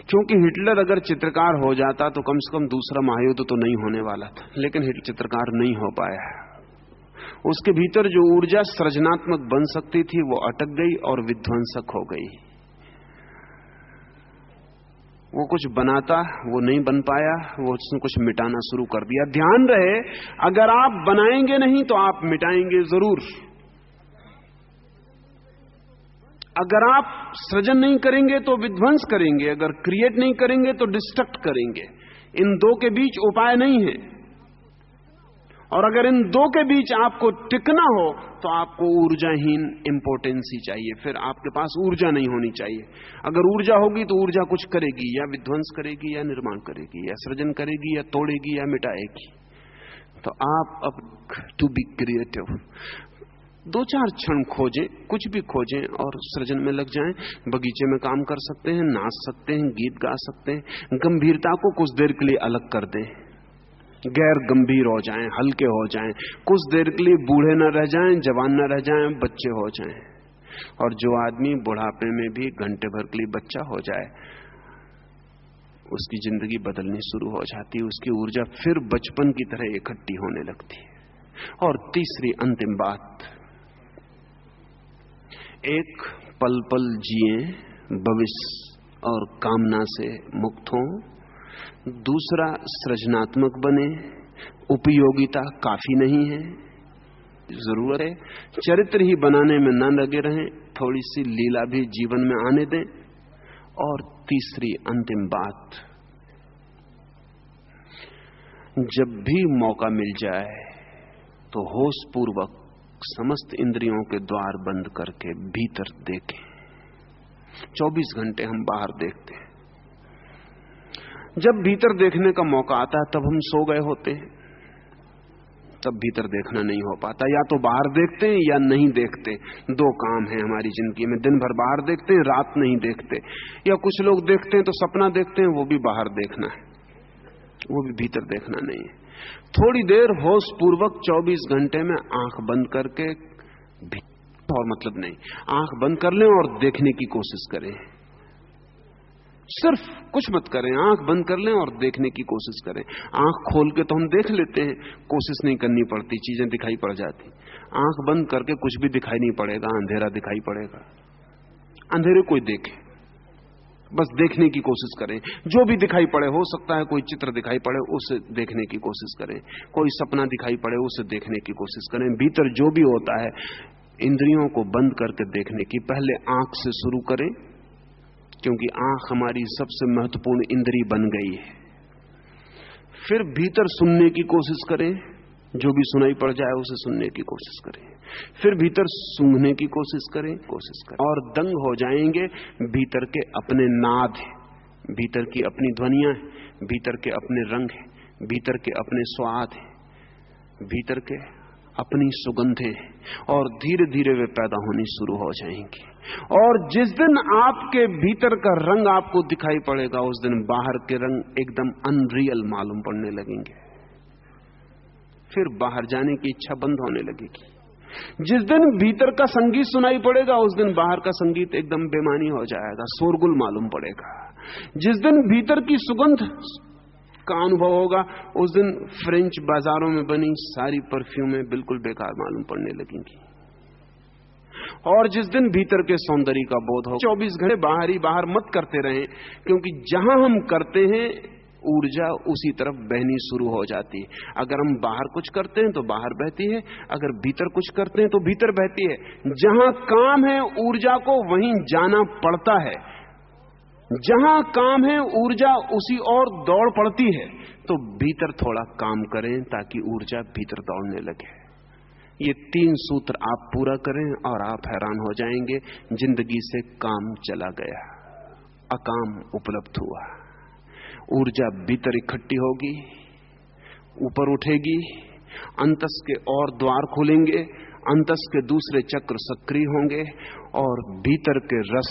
क्योंकि हिटलर अगर चित्रकार हो जाता तो कम से कम दूसरा महायुद्ध तो नहीं होने वाला था, लेकिन हिटलर चित्रकार नहीं हो पाया। उसके भीतर जो ऊर्जा सृजनात्मक बन सकती थी वो अटक गई और विध्वंसक हो गई। वो कुछ बनाता, वो नहीं बन पाया, वो उसने कुछ मिटाना शुरू कर दिया। ध्यान रहे, अगर आप बनाएंगे नहीं तो आप मिटाएंगे जरूर। अगर आप सृजन नहीं करेंगे तो विध्वंस करेंगे, अगर क्रिएट नहीं करेंगे तो डिस्ट्रक्ट करेंगे। इन दो के बीच उपाय नहीं है। और अगर इन दो के बीच आपको टिकना हो तो आपको ऊर्जाहीन इंपोर्टेंसी चाहिए, फिर आपके पास ऊर्जा नहीं होनी चाहिए। अगर ऊर्जा होगी तो ऊर्जा कुछ करेगी, या विध्वंस करेगी या निर्माण करेगी, या सृजन करेगी या तोड़ेगी या मिटाएगी। तो आप अब टू बी क्रिएटिव 2-4 क्षण खोजें, कुछ भी खोजें और सृजन में लग जाएं। बगीचे में काम कर सकते हैं, नाच सकते हैं, गीत गा सकते हैं। गंभीरता को कुछ देर के लिए अलग कर दें, गैर गंभीर हो जाएं, हल्के हो जाएं। कुछ देर के लिए बूढ़े न रह जाएं, जवान न रह जाएं, बच्चे हो जाएं। और जो आदमी बुढ़ापे में भी घंटे भर के लिए बच्चा हो जाए, उसकी जिंदगी बदलनी शुरू हो जाती है, उसकी ऊर्जा फिर बचपन की तरह इकट्ठी होने लगती है। और तीसरी अंतिम बात, एक पल पल जिए, भविष्य और कामना से मुक्त हों। दूसरा, सृजनात्मक बने। उपयोगिता काफी नहीं है, जरूरत है चरित्र ही बनाने में न लगे रहें, थोड़ी सी लीला भी जीवन में आने दें। और तीसरी अंतिम बात, जब भी मौका मिल जाए तो होश पूर्वक समस्त इंद्रियों के द्वार बंद करके भीतर देखें। 24 घंटे हम बाहर देखते हैं, जब भीतर देखने का मौका आता है तब हम सो गए होते हैं, तब भीतर देखना नहीं हो पाता। या तो बाहर देखते हैं या नहीं देखते। 2 काम है हमारी जिंदगी में, दिन भर बाहर देखते हैं, रात नहीं देखते। या कुछ लोग देखते हैं तो सपना देखते हैं, वो भी बाहर देखना है, वो भी भीतर देखना नहीं है। थोड़ी देर होश पूर्वक 24 घंटे में आंख बंद करके, और मतलब नहीं, आंख बंद कर लें और देखने की कोशिश करें। सिर्फ कुछ मत करें, आंख बंद कर लें और देखने की कोशिश करें। आंख खोल के तो हम देख लेते हैं, कोशिश नहीं करनी पड़ती, चीजें दिखाई पड़ जाती। आंख बंद करके कुछ भी दिखाई नहीं पड़ेगा, अंधेरा दिखाई पड़ेगा। अंधेरे कोई देखे, बस देखने की कोशिश करें। जो भी दिखाई पड़े, हो सकता है कोई चित्र दिखाई पड़े, उसे देखने की कोशिश करें। कोई सपना दिखाई पड़े, उसे देखने की कोशिश करें। भीतर जो भी होता है, इंद्रियों को बंद करके देखने की। पहले आंख से शुरू करें, क्योंकि आंख हमारी सबसे महत्वपूर्ण इंद्री बन गई है। फिर भीतर सुनने की कोशिश करें, जो भी सुनाई पड़ जाए उसे सुनने की कोशिश करें। फिर भीतर सूंघने की कोशिश करें, और दंग हो जाएंगे। भीतर के अपने नाद हैं, भीतर की अपनी ध्वनियां हैं, भीतर के अपने रंग हैं, भीतर के अपने स्वाद हैं, भीतर के अपनी सुगंधें, और धीरे धीरे वे पैदा होनी शुरू हो जाएंगी। और जिस दिन आपके भीतर का रंग आपको दिखाई पड़ेगा, उस दिन बाहर के रंग एकदम अनरियल मालूम पड़ने लगेंगे। फिर बाहर जाने की इच्छा बंद होने लगेगी। जिस दिन भीतर का संगीत सुनाई पड़ेगा, उस दिन बाहर का संगीत एकदम बेमानी हो जाएगा, शोरगुल मालूम पड़ेगा। जिस दिन भीतर की सुगंध का अनुभव होगा, उस दिन फ्रेंच बाजारों में बनी सारी परफ्यूमें बिल्कुल बेकार मालूम पड़ने लगेंगी। और जिस दिन भीतर के सौंदर्य का बोध हो, 24 घंटे बाहर ही बाहर मत करते रहें, क्योंकि जहां हम करते हैं ऊर्जा उसी तरफ बहनी शुरू हो जाती है। अगर हम बाहर कुछ करते हैं तो बाहर बहती है, अगर भीतर कुछ करते हैं तो भीतर बहती है। जहां काम है ऊर्जा को वहीं जाना पड़ता है, जहां काम है ऊर्जा उसी ओर दौड़ पड़ती है। तो भीतर थोड़ा काम करें ताकि ऊर्जा भीतर दौड़ने लगे। ये 3 सूत्र आप पूरा करें और आप हैरान हो जाएंगे, जिंदगी से काम चला गया, अकाम उपलब्ध हुआ। ऊर्जा भीतर इकट्ठी होगी, ऊपर उठेगी, अंतस के और द्वार खुलेंगे, अंतस के दूसरे चक्र सक्रिय होंगे, और भीतर के रस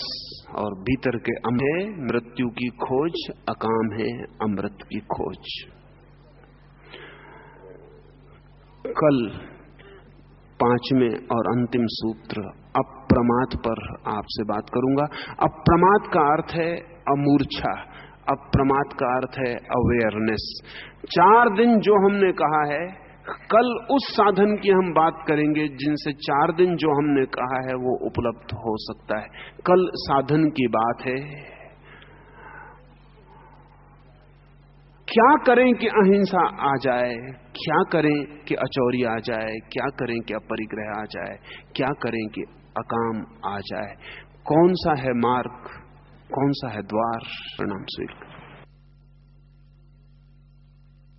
और भीतर के अमृत, मृत्यु की खोज अकाम है अमृत की खोज। कल 5वें और अंतिम सूत्र अप्रमाद पर आपसे बात करूंगा। अप्रमाद का अर्थ है अमूर्छा, अप्रमाद का अर्थ है अवेयरनेस। 4 दिन जो हमने कहा है, कल उस साधन की हम बात करेंगे जिनसे 4 दिन जो हमने कहा है वो उपलब्ध हो सकता है। कल साधन की बात है। क्या करें कि अहिंसा आ जाए, क्या करें कि अचौरी आ जाए, क्या करें कि अपरिग्रह आ जाए, क्या करें कि अकाम आ जाए। कौन सा है मार्ग, कौन सा है द्वार। प्रणाम स्वीकार।